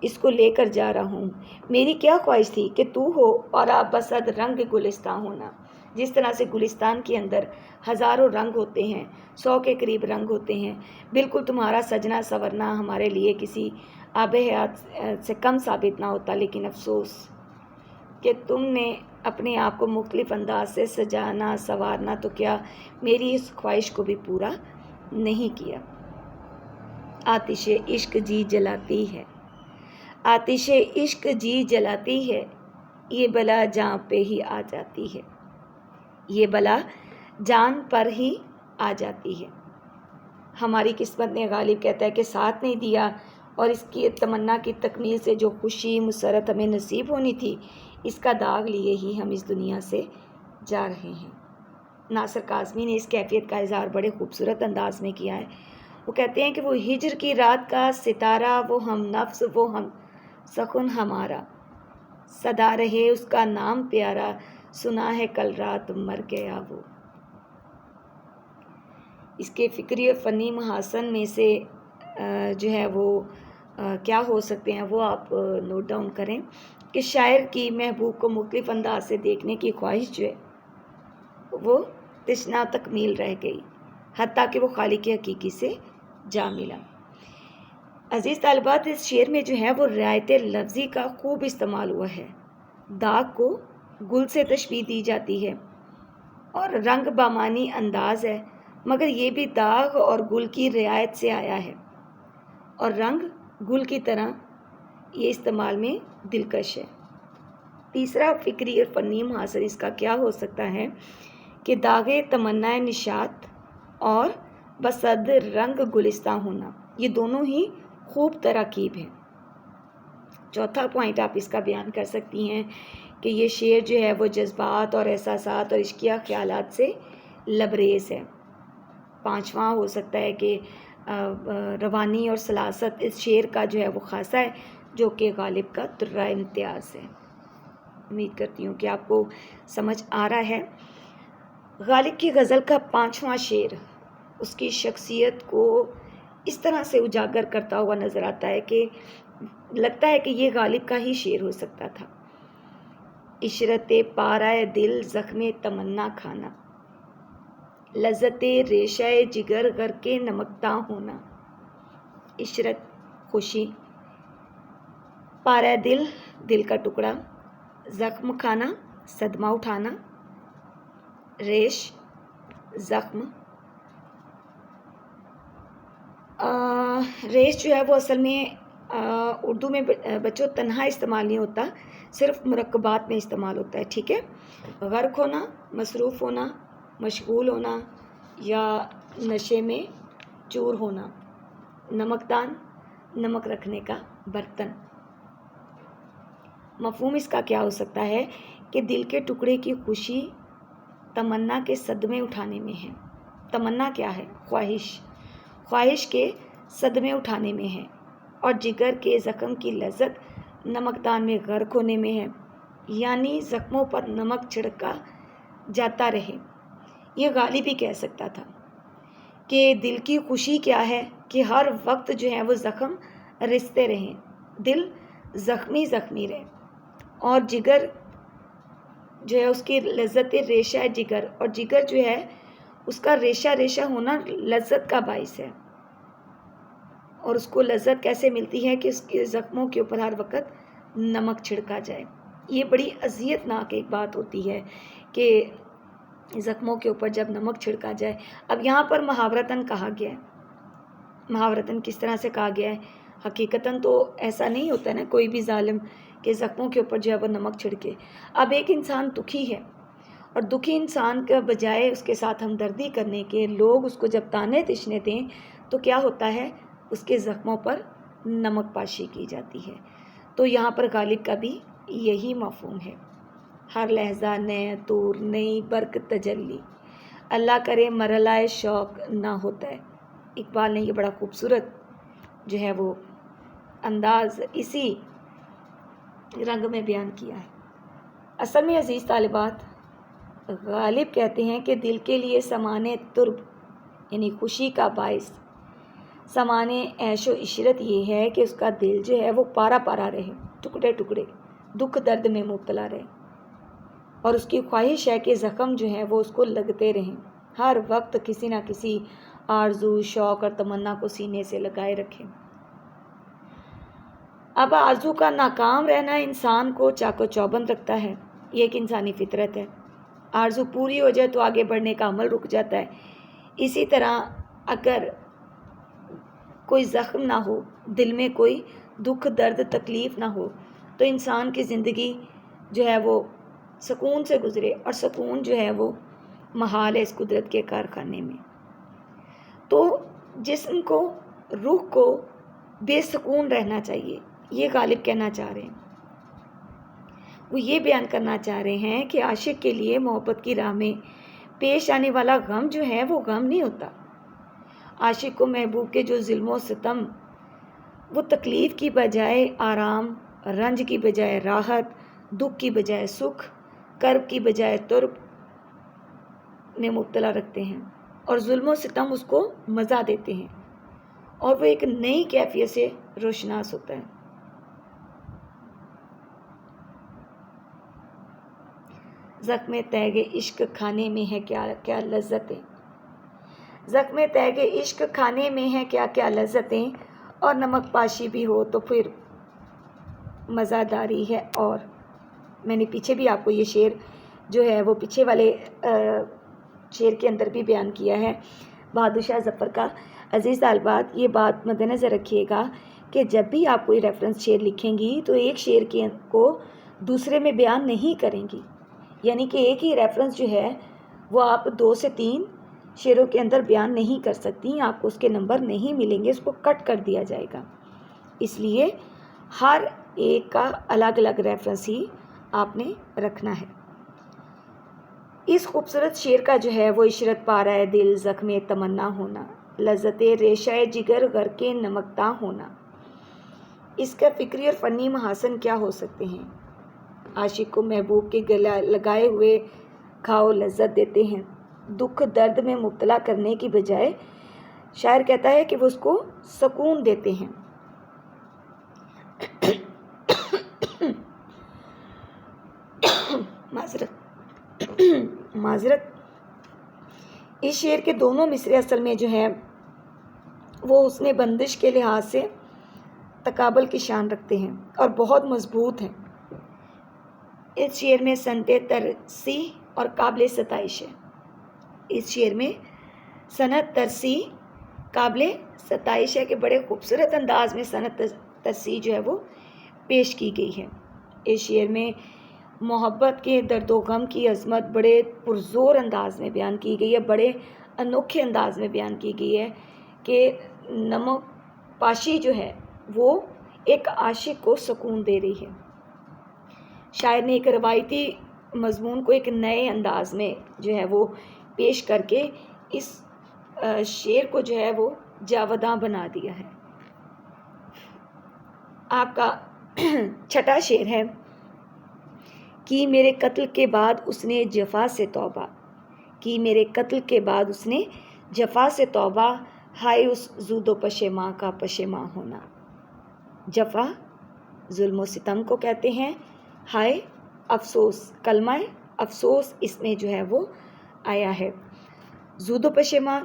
اس کو لے کر جا رہا ہوں. میری کیا خواہش تھی کہ تو ہو اور آپ بصد رنگ گلستاں ہونا. جس طرح سے گلستان کے اندر ہزاروں رنگ ہوتے ہیں، 100 کے قریب رنگ ہوتے ہیں، بالکل تمہارا سجنا سورنا ہمارے لیے کسی آب حیات سے کم ثابت نہ ہوتا. لیکن افسوس کہ تم نے اپنے آپ کو مختلف انداز سے سجانا سنوارنا تو کیا میری اس خواہش کو بھی پورا نہیں کیا. آتش عشق جی جلاتی ہے، آتش عشق جی جلاتی ہے، یہ بلا جان پہ ہی آ جاتی ہے، یہ بلا جان پر ہی آ جاتی ہے. ہماری قسمت نے، غالب کہتا ہے، کہ ساتھ نہیں دیا اور اس کی تمنا کی تکمیل سے جو خوشی مسرت ہمیں نصیب ہونی تھی، اس کا داغ لیے ہی ہم اس دنیا سے جا رہے ہیں. ناصر کاظمی نے اس کیفیت کا اظہار بڑے خوبصورت انداز میں کیا ہے. وہ کہتے ہیں کہ وہ ہجر کی رات کا ستارہ، وہ ہم نفس، وہ ہم سخن ہمارا، صدا رہے اس کا نام پیارا، سنا ہے کل رات مر گیا وہ. اس کے فکری اور فنی محاسن میں سے جو ہے وہ کیا ہو سکتے ہیں وہ آپ نوٹ ڈاؤن کریں کہ شاعر کی محبوب کو مختلف انداز سے دیکھنے کی خواہش جو ہے وہ تشنا تکمیل رہ گئی، حتیٰ کہ وہ خالق حقیقی سے جا ملا. عزیز طالبات، اس شعر میں جو ہے وہ رعایت لفظی کا خوب استعمال ہوا ہے. داغ کو گل سے تشبیہ دی جاتی ہے اور رنگ بامانی انداز ہے، مگر یہ بھی داغ اور گل کی رعایت سے آیا ہے، اور رنگ گل کی طرح یہ استعمال میں دلکش ہے۔ تیسرا فکری اور فنی محاصر اس کا کیا ہو سکتا ہے کہ داغے تمنا نشاط اور بصد رنگ گلستہ ہونا، یہ دونوں ہی خوب تراکیب ہیں۔ چوتھا پوائنٹ آپ اس کا بیان کر سکتی ہیں کہ یہ شعر جو ہے وہ جذبات اور احساسات اور عشقیہ خیالات سے لبریز ہے۔ پانچواں ہو سکتا ہے کہ روانی اور سلاست اس شعر کا جو ہے وہ خاصہ ہے، جو کہ غالب کا درہ امتیاز ہے۔ امید کرتی ہوں کہ آپ کو سمجھ آ رہا ہے۔ غالب کی غزل کا پانچواں شعر اس کی شخصیت کو اس طرح سے اجاگر کرتا ہوا نظر آتا ہے کہ لگتا ہے کہ یہ غالب کا ہی شعر ہو سکتا تھا۔ عشرت پارہ دل زخم تمنا کھانا، لذت ریشہ جگر غرق نمکداں ہونا۔ عشرت خوشی، پارہ دل دل کا ٹکڑا، زخم کھانا صدمہ اٹھانا، ریش زخم۔ ریش جو ہے وہ اصل میں اردو میں بچوں تنہا استعمال نہیں ہوتا، صرف مرکبات میں استعمال ہوتا ہے، ٹھیک ہے۔ غرق ہونا، مصروف ہونا، مشغول ہونا یا نشے میں چور ہونا۔ نمکدان، نمک رکھنے کا برتن۔ مفہوم اس کا کیا ہو سکتا ہے کہ دل کے ٹکڑے کی خوشی تمنا کے صدمے اٹھانے میں ہے۔ تمنا کیا ہے؟ خواہش، خواہش کے صدمے اٹھانے میں ہے، اور جگر کے زخم کی لذت نمکدان میں غرق ہونے میں ہے، یعنی زخموں پر نمک چھڑکا جاتا رہے۔ یہ غالب ہی کہہ سکتا تھا کہ دل کی خوشی کیا ہے کہ ہر وقت جو ہے وہ زخم رستے رہیں، دل زخمی زخمی رہے، اور جگر جو ہے اس کی لذت ریشہ جگر، اور جگر جو ہے اس کا ریشہ ریشہ ہونا لذت کا باعث ہے، اور اس کو لذت کیسے ملتی ہے کہ اس کے زخموں کے اوپر ہر وقت نمک چھڑکا جائے۔ یہ بڑی اذیت ناک ایک بات ہوتی ہے کہ زخموں کے اوپر جب نمک چھڑکا جائے۔ اب یہاں پر محاورتاً کہا گیا ہے، محاورتاً کس طرح سے کہا گیا ہے؟ حقیقتاً تو ایسا نہیں ہوتا ہے نا، کوئی بھی ظالم کہ زخموں کے اوپر جو ہے وہ نمک چھڑکے۔ اب ایک انسان دکھی ہے، اور دکھی انسان کے بجائے اس کے ساتھ ہمدردی کرنے کے لوگ اس کو جب تانے تشنے دیں تو کیا ہوتا ہے؟ اس کے زخموں پر نمک پاشی کی جاتی ہے۔ تو یہاں پر غالب کا بھی یہی مفہوم ہے۔ ہر لحظہ نئے طور، نئی برق تجلی، اللہ کرے مرحلہ شوق نہ ہوتا ہے۔ اقبال نے یہ بڑا خوبصورت جو ہے وہ انداز اسی رنگ میں بیان کیا ہے۔ اصل میں عزیز طالبات، غالب کہتے ہیں کہ دل کے لیے سامان ترب یعنی خوشی کا باعث، سامان عیش و عشرت یہ ہے کہ اس کا دل جو ہے وہ پارا پارا رہے، ٹکڑے ٹکڑے دکھ درد میں مبتلا رہے، اور اس کی خواہش ہے کہ زخم جو ہے وہ اس کو لگتے رہیں، ہر وقت کسی نہ کسی آرزو، شوق اور تمنا کو سینے سے لگائے رکھیں۔ اب آرزو کا ناکام رہنا انسان کو چاق و چوبند رکھتا ہے، یہ ایک انسانی فطرت ہے۔ آرزو پوری ہو جائے تو آگے بڑھنے کا عمل رک جاتا ہے۔ اسی طرح اگر کوئی زخم نہ ہو، دل میں کوئی دکھ درد تکلیف نہ ہو، تو انسان کی زندگی جو ہے وہ سکون سے گزرے، اور سکون جو ہے وہ محال ہے اس قدرت کے کارخانے میں۔ تو جسم کو، روح کو بے سکون رہنا چاہیے، یہ غالب کہنا چاہ رہے ہیں۔ وہ یہ بیان کرنا چاہ رہے ہیں کہ عاشق کے لیے محبت کی راہ میں پیش آنے والا غم جو ہے وہ غم نہیں ہوتا۔ عاشق کو محبوب کے جو ظلم و ستم، وہ تکلیف کی بجائے آرام، رنج کی بجائے راحت، دکھ کی بجائے سکھ، کرب کی بجائے ترب میں مبتلا رکھتے ہیں، اور ظلم و ستم اس کو مزہ دیتے ہیں، اور وہ ایک نئی کیفیت سے روشناس ہوتا ہے۔ زخم تیغ عشق کھانے میں ہے کیا کیا لذتیں، زخم تیغ عشق کھانے میں ہے کیا کیا لذتیں، اور نمک پاشی بھی ہو تو پھر مزہ داری ہے اور میں نے پیچھے بھی آپ کو یہ شعر جو ہے وہ پیچھے والے شعر کے اندر بھی بیان کیا ہے بہادر شاہ ظفر کا۔ عزیز طالبات، یہ بات مد نظر رکھیے گا کہ جب بھی آپ کوئی ریفرنس شعر لکھیں گی تو ایک شعر کو دوسرے میں بیان نہیں کریں گی، یعنی کہ ایک ہی ریفرنس جو ہے وہ آپ 2 سے 3 شعروں کے اندر بیان نہیں کر سکتی، آپ کو اس کے نمبر نہیں ملیں گے، اس کو کٹ کر دیا جائے گا۔ اس لیے ہر ایک کا الگ الگ ریفرنس ہی آپ نے رکھنا ہے۔ اس خوبصورت شعر کا جو ہے وہ عشرت پارہ دل زخم تمنا ہونا، لذت ریشہ جگر غرق نمکتا ہونا، اس کا فکری اور فنی محاسن کیا ہو سکتے ہیں؟ عاشق کو محبوب کے گلے لگائے ہوئے کھاؤ لذت دیتے ہیں، دکھ درد میں مبتلا کرنے کی بجائے شاعر کہتا ہے کہ وہ اس کو سکون دیتے ہیں۔ معذرت اس شعر کے دونوں مصرے اصل میں جو ہے وہ حسن بندش کے لحاظ سے تقابل کی شان رکھتے ہیں اور بہت مضبوط ہیں۔ اس شعر میں صنعت ترسی اور قابل ستائش ہے۔ اس شعر میں صنعت ترسی قابل ستائش ہے کہ بڑے خوبصورت انداز میں صنعت ترسی جو ہے وہ پیش کی گئی ہے۔ اس شعر میں محبت کے درد و غم کی عظمت بڑے پرزور انداز میں بیان کی گئی ہے، بڑے انوکھے انداز میں بیان کی گئی ہے کہ نمک پاشی جو ہے وہ ایک عاشق کو سکون دے رہی ہے۔ شاعر نے ایک روایتی مضمون کو ایک نئے انداز میں جو ہے وہ پیش کر کے اس شعر کو جو ہے وہ جاوداں بنا دیا ہے۔ آپ کا چھٹا شعر ہے، کی میرے قتل کے بعد اس نے جفا سے توبہ، کی میرے قتل کے بعد اس نے جفا سے توبہ، ہائے اس زود و پشیماں کا پشیماں ہونا۔ جفا ظلم و ستم کو کہتے ہیں، ہائے افسوس، کلمہ افسوس اس میں جو ہے وہ آیا ہے۔ زود و پشیماں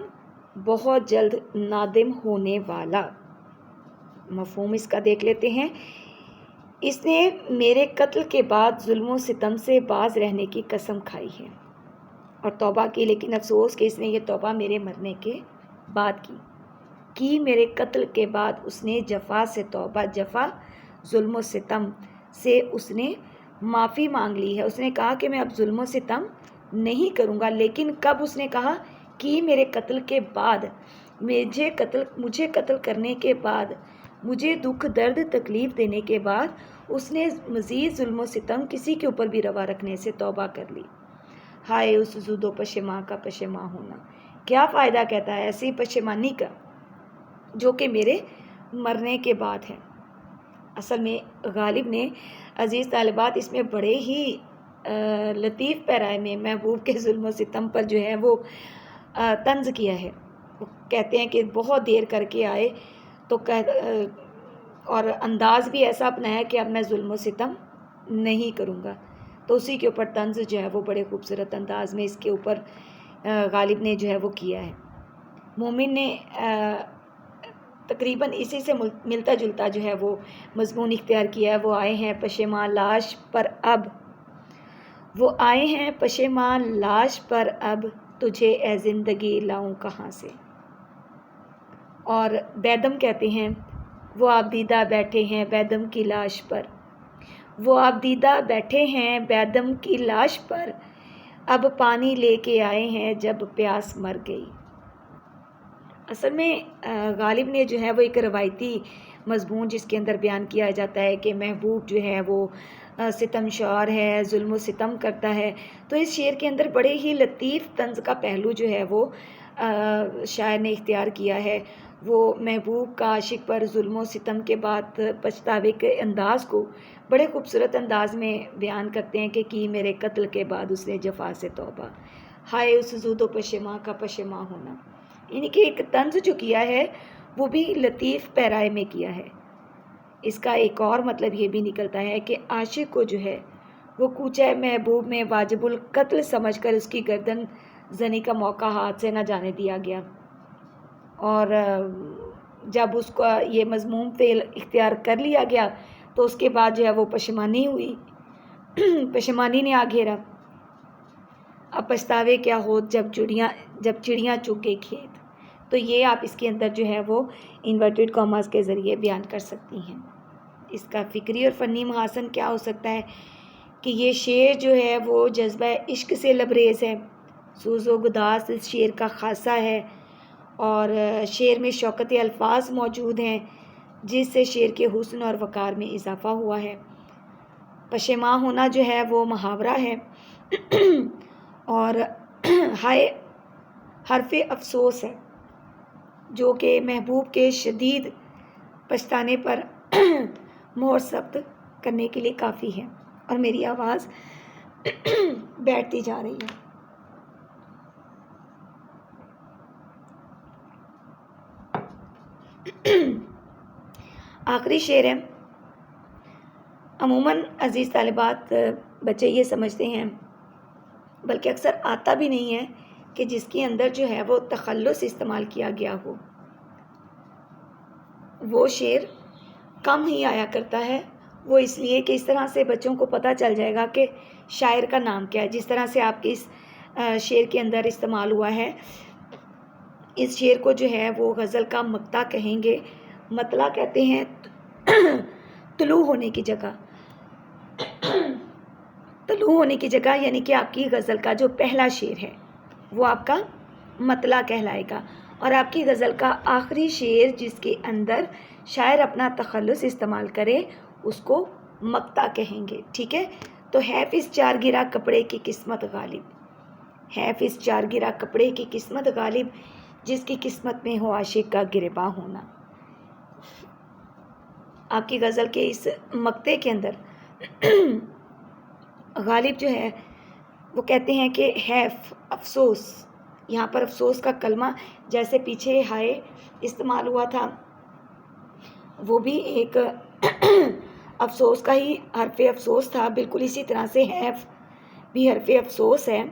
بہت جلد نادم ہونے والا، مفہوم اس کا دیکھ لیتے ہیں۔ اس نے میرے قتل کے بعد ظلم و ستم سے باز رہنے کی قسم کھائی ہے اور توبہ کی، لیکن افسوس کہ اس نے یہ توبہ میرے مرنے کے بعد کی میرے قتل کے بعد اس نے جفا سے توبہ، جفا ظلم و ستم سے اس نے معافی مانگ لی ہے۔ اس نے کہا کہ میں اب ظلم و ستم نہیں کروں گا، لیکن کب اس نے کہا کہ میرے قتل کے بعد، مجھے قتل کرنے کے بعد، مجھے دکھ درد تکلیف دینے کے بعد اس نے مزید ظلم و ستم کسی کے اوپر بھی روا رکھنے سے توبہ کر لی۔ ہائے اس زود و پشیماں کا پشیماں ہونا، کیا فائدہ کہتا ہے ایسی پشیمانی کا جو کہ میرے مرنے کے بعد ہے۔ اصل میں غالب نے عزیز طالبات اس میں بڑے ہی لطیف پیرائے میں محبوب کے ظلم و ستم پر جو ہے وہ طنز کیا ہے۔ وہ کہتے ہیں کہ بہت دیر کر کے آئے تو اور انداز بھی ایسا اپنایا کہ اب میں ظلم و ستم نہیں کروں گا، تو اسی کے اوپر طنز جو ہے وہ بڑے خوبصورت انداز میں اس کے اوپر غالب نے جو ہے وہ کیا ہے۔ مومن نے تقریباً اسی سے ملتا جلتا جو ہے وہ مضمون اختیار کیا ہے۔ وہ آئے ہیں پشیمان لاش پر اب، وہ آئے ہیں پشیمان لاش پر اب، تجھے اے زندگی لاؤں کہاں سے۔ اور بیدم کہتے ہیں، وہ آپ دیدہ بیٹھے ہیں بیدم کی لاش پر، وہ آپ دیدہ بیٹھے ہیں بیدم کی لاش پر، اب پانی لے کے آئے ہیں جب پیاس مر گئی۔ اصل میں غالب نے جو ہے وہ ایک روایتی مضمون جس کے اندر بیان کیا جاتا ہے کہ محبوب جو ہے وہ ستم شعار ہے، ظلم و ستم کرتا ہے، تو اس شعر کے اندر بڑے ہی لطیف طنز کا پہلو جو ہے وہ شاعر نے اختیار کیا ہے۔ وہ محبوب کا عاشق پر ظلم و ستم کے بعد پچھتاوے کے انداز کو بڑے خوبصورت انداز میں بیان کرتے ہیں کہ کی میرے قتل کے بعد اس نے جفا سے توبہ، ہائے اس زود و پشیماں کا پشیماں ہونا، یعنی کہ ایک طنز جو کیا ہے وہ بھی لطیف پیرائے میں کیا ہے۔ اس کا ایک اور مطلب یہ بھی نکلتا ہے کہ عاشق کو جو ہے وہ کوچہ محبوب میں واجب القتل سمجھ کر اس کی گردن زنی کا موقع ہاتھ سے نہ جانے دیا گیا، اور جب اس کا یہ مذموم فعل اختیار کر لیا گیا تو اس کے بعد جو ہے وہ پشیمانی ہوئی پشیمانی نے آ گھیرا، اب پچھتاوے کیا ہو جب چڑیاں چگ گئی کھیت. تو یہ آپ اس کے اندر جو ہے وہ انورٹڈ کاماز کے ذریعے بیان کر سکتی ہیں. اس کا فکری اور فنی محاسن کیا ہو سکتا ہے کہ یہ شعر جو ہے وہ جذبہ عشق سے لبریز ہے. سوز و گداز اس شعر کا خاصہ ہے، اور شعر میں شوکت الفاظ موجود ہیں جس سے شعر کے حسن اور وقار میں اضافہ ہوا ہے. پشیماں ہونا جو ہے وہ محاورہ ہے، اور ہائے حرف افسوس ہے جو کہ محبوب کے شدید پچھتانے پر مہر ثبت کرنے کے لیے کافی ہے. اور میری آواز بیٹھتی جا رہی ہے. آخری شعر ہے. عموماً عزیز طالبات بچے یہ سمجھتے ہیں، بلکہ اکثر آتا بھی نہیں ہے، کہ جس کے اندر جو ہے وہ تخلص استعمال کیا گیا ہو وہ شعر کم ہی آیا کرتا ہے. وہ اس لیے کہ اس طرح سے بچوں کو پتہ چل جائے گا کہ شاعر کا نام کیا ہے. جس طرح سے آپ کے اس شعر کے اندر استعمال ہوا ہے، اس شعر کو جو ہے وہ غزل کا مقطع کہیں گے. مطلع کہتے ہیں طلوع ہونے کی جگہ. طلوع ہونے کی جگہ یعنی کہ آپ کی غزل کا جو پہلا شعر ہے وہ آپ کا مطلع کہلائے گا، اور آپ کی غزل کا آخری شعر جس کے اندر شاعر اپنا تخلص استعمال کرے اس کو مقطع کہیں گے. ٹھیک ہے. تو حیف چار گرا کپڑے کی قسمت غالب، حیف چار گرا کپڑے کی قسمت غالب، جس کی قسمت میں ہو عاشق کا گریباں ہونا. آپ کی غزل کے اس مقطع کے اندر غالب جو ہے وہ کہتے ہیں کہ حیف افسوس، یہاں پر افسوس کا کلمہ جیسے پیچھے ہائے استعمال ہوا تھا وہ بھی ایک افسوس کا ہی حرف افسوس تھا. بالکل اسی طرح سے حیف بھی حرف افسوس ہے.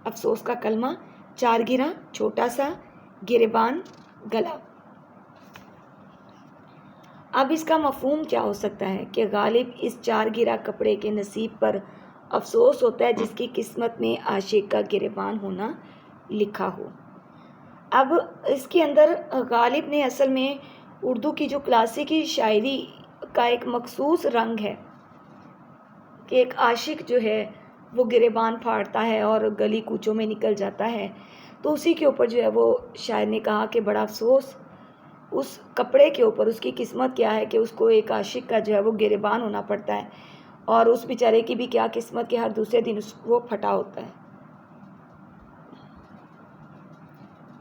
افسوس کا کلمہ، چار گرا چھوٹا سا، گریبان گلا. اب اس کا مفہوم کیا ہو سکتا ہے کہ غالب اس چار گرا کپڑے کے نصیب پر افسوس ہوتا ہے جس کی قسمت میں عاشق کا گریبان ہونا لکھا ہو. اب اس کے اندر غالب نے اصل میں اردو کی جو کلاسیکی شاعری کا ایک مخصوص رنگ ہے کہ ایک عاشق جو ہے وہ گریبان پھاڑتا ہے اور گلی کوچوں میں نکل جاتا ہے، تو اسی کے اوپر جو ہے وہ شاعر نے کہا کہ بڑا افسوس اس کپڑے کے اوپر، اس کی قسمت کیا ہے کہ اس کو ایک عاشق کا جو ہے وہ گریبان ہونا پڑتا ہے، اور اس بیچارے کی بھی کیا قسمت کہ ہر دوسرے دن وہ پھٹا ہوتا ہے.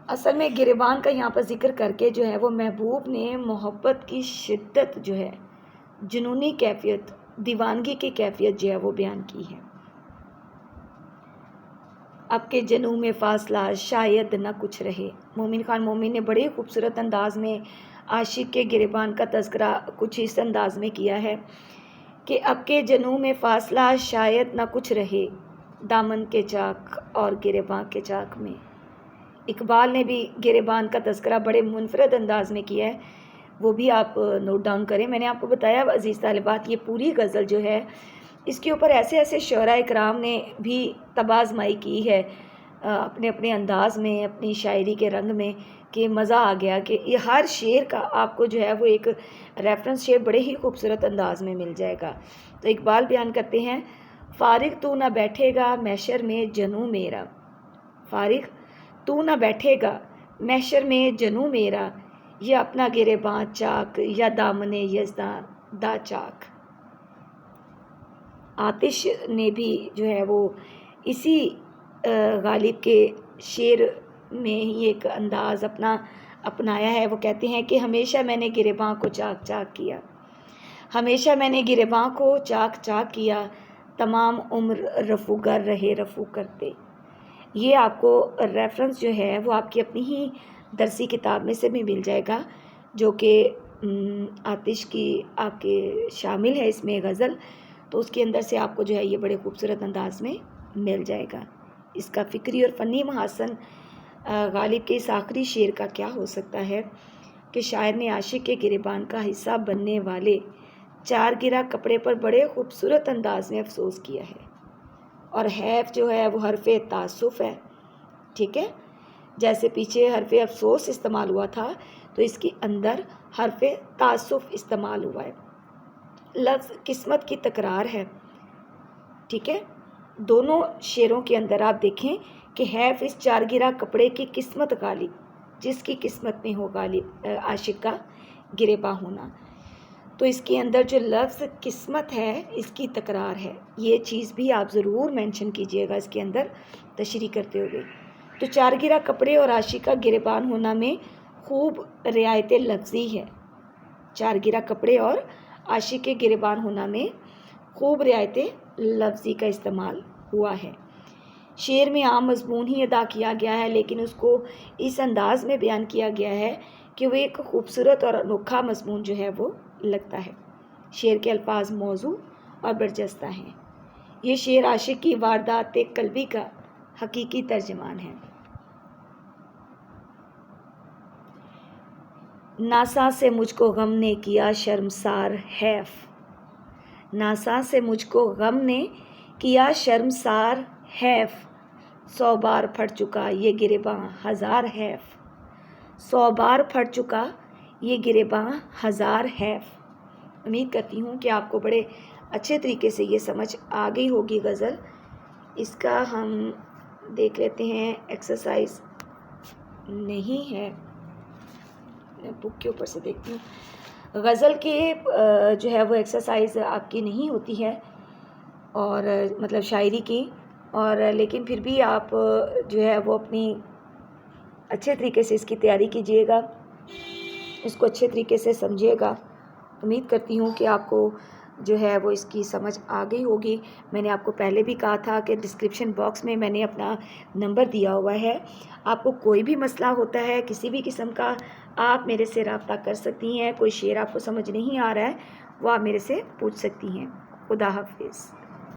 اصل میں گریبان کا یہاں پر ذکر کر کے جو ہے وہ محبوب نے محبت کی شدت جو ہے، جنونی کیفیت، دیوانگی کی کیفیت جو ہے وہ بیان کی ہے. اب کے جنوں میں فاصلہ شاید نہ کچھ رہے. مومن خان مومن نے بڑے خوبصورت انداز میں عاشق کے گریبان کا تذکرہ کچھ اس انداز میں کیا ہے کہ اب کے جنوں میں فاصلہ شاید نہ کچھ رہے، دامن کے چاک اور گریبان کے چاک میں. اقبال نے بھی گریبان کا تذکرہ بڑے منفرد انداز میں کیا ہے، وہ بھی آپ نوٹ ڈاؤن کریں. میں نے آپ کو بتایا عزیز طالبات یہ پوری غزل جو ہے اس کے اوپر ایسے ایسے شعراء کرام نے بھی تبازمائی کی ہے اپنے اپنے انداز میں، اپنی شاعری کے رنگ میں، کہ مزہ آ گیا کہ یہ ہر شعر کا آپ کو جو ہے وہ ایک ریفرنس شعر بڑے ہی خوبصورت انداز میں مل جائے گا. تو اقبال بیان کرتے ہیں، فارغ تو نہ بیٹھے گا محشر میں جنوں میرا، فارغ تو نہ بیٹھے گا محشر میں جنوں میرا، یہ اپنا گریباں چاک یا دامن یزداں دا چاک. آتش نے بھی جو ہے وہ اسی غالب کے شعر میں ہی ایک انداز اپنایا ہے. وہ کہتے ہیں کہ ہمیشہ میں نے گریباں کو چاک چاک کیا، ہمیشہ میں نے گریباں کو چاک چاک کیا، تمام عمر رفو گر رہے رفو کرتے. یہ آپ کو ریفرنس جو ہے وہ آپ کی اپنی ہی درسی کتاب میں سے بھی مل جائے گا، جو کہ آتش کی آپ کے شامل ہے اس میں غزل، تو اس کے اندر سے آپ کو جو ہے یہ بڑے خوبصورت انداز میں مل جائے گا. اس کا فکری اور فنی محاسن غالب کے اس آخری شعر کا کیا ہو سکتا ہے کہ شاعر نے عاشق کے گریبان کا حصہ بننے والے چار گرا کپڑے پر بڑے خوبصورت انداز میں افسوس کیا ہے. اور حیف جو ہے وہ حرف تاسف ہے. ٹھیک ہے، جیسے پیچھے حرف افسوس استعمال ہوا تھا تو اس کے اندر حرف تاسف استعمال ہوا ہے. لفظ قسمت کی تکرار ہے. ٹھیک ہے، دونوں شعروں کے اندر آپ دیکھیں کہ حیف اس چار گرا کپڑے کی قسمت غالب، جس کی قسمت میں ہو غالب عاشق کا گریباں ہونا. تو اس کے اندر جو لفظ قسمت ہے اس کی تکرار ہے. یہ چیز بھی آپ ضرور مینشن کیجئے گا اس کے اندر تشریح کرتے ہوئے. تو چار گرا کپڑے اور عاشق کا گریبان ہونا میں خوب رعایت لفظی ہے. چار گرا کپڑے اور عاشق کے گریبان ہونا میں خوب رعایت لفظی کا استعمال ہوا ہے. شعر میں عام مضمون ہی ادا کیا گیا ہے، لیکن اس کو اس انداز میں بیان کیا گیا ہے کہ وہ ایک خوبصورت اور انوکھا مضمون جو ہے وہ لگتا ہے. شعر کے الفاظ موزوں اور برجستہ ہیں. یہ شعر عاشق کی واردات قلبی کا حقیقی ترجمان ہے. ناساں سے مجھ کو غم نے کیا شرمسار حیف. ناساں سے مجھ کو غم نے کیا شرمسار حیف. 100 بار پھٹ چکا یہ گریباں ہزار حیف. 100 بار پھٹ چکا یہ گریباں ہزار حیف. امید کرتی ہوں کہ آپ کو بڑے اچھے طریقے سے یہ سمجھ آ گئی ہوگی غزل. اس کا ہم دیکھ لیتے ہیں. ایکسرسائز نہیں ہے، بک کے اوپر سے دیکھتی ہوں. غزل کے جو ہے وہ ایکسرسائز آپ کی نہیں ہوتی ہے، اور مطلب شاعری کی، اور لیکن پھر بھی آپ جو ہے وہ اپنی اچھے طریقے سے اس کی تیاری کیجیے گا، اس کو اچھے طریقے سے سمجھیے گا. امید کرتی ہوں کہ آپ کو جو ہے وہ اس کی سمجھ آ گئی ہوگی. میں نے آپ کو پہلے بھی کہا تھا کہ ڈسکرپشن باکس میں میں نے اپنا نمبر دیا ہوا ہے. آپ کو کوئی بھی مسئلہ ہوتا ہے کسی بھی قسم کا، آپ میرے سے رابطہ کر سکتی ہیں. کوئی شعر آپ کو سمجھ نہیں آ رہا ہے وہ آپ میرے سے پوچھ سکتی ہیں. خدا حافظ.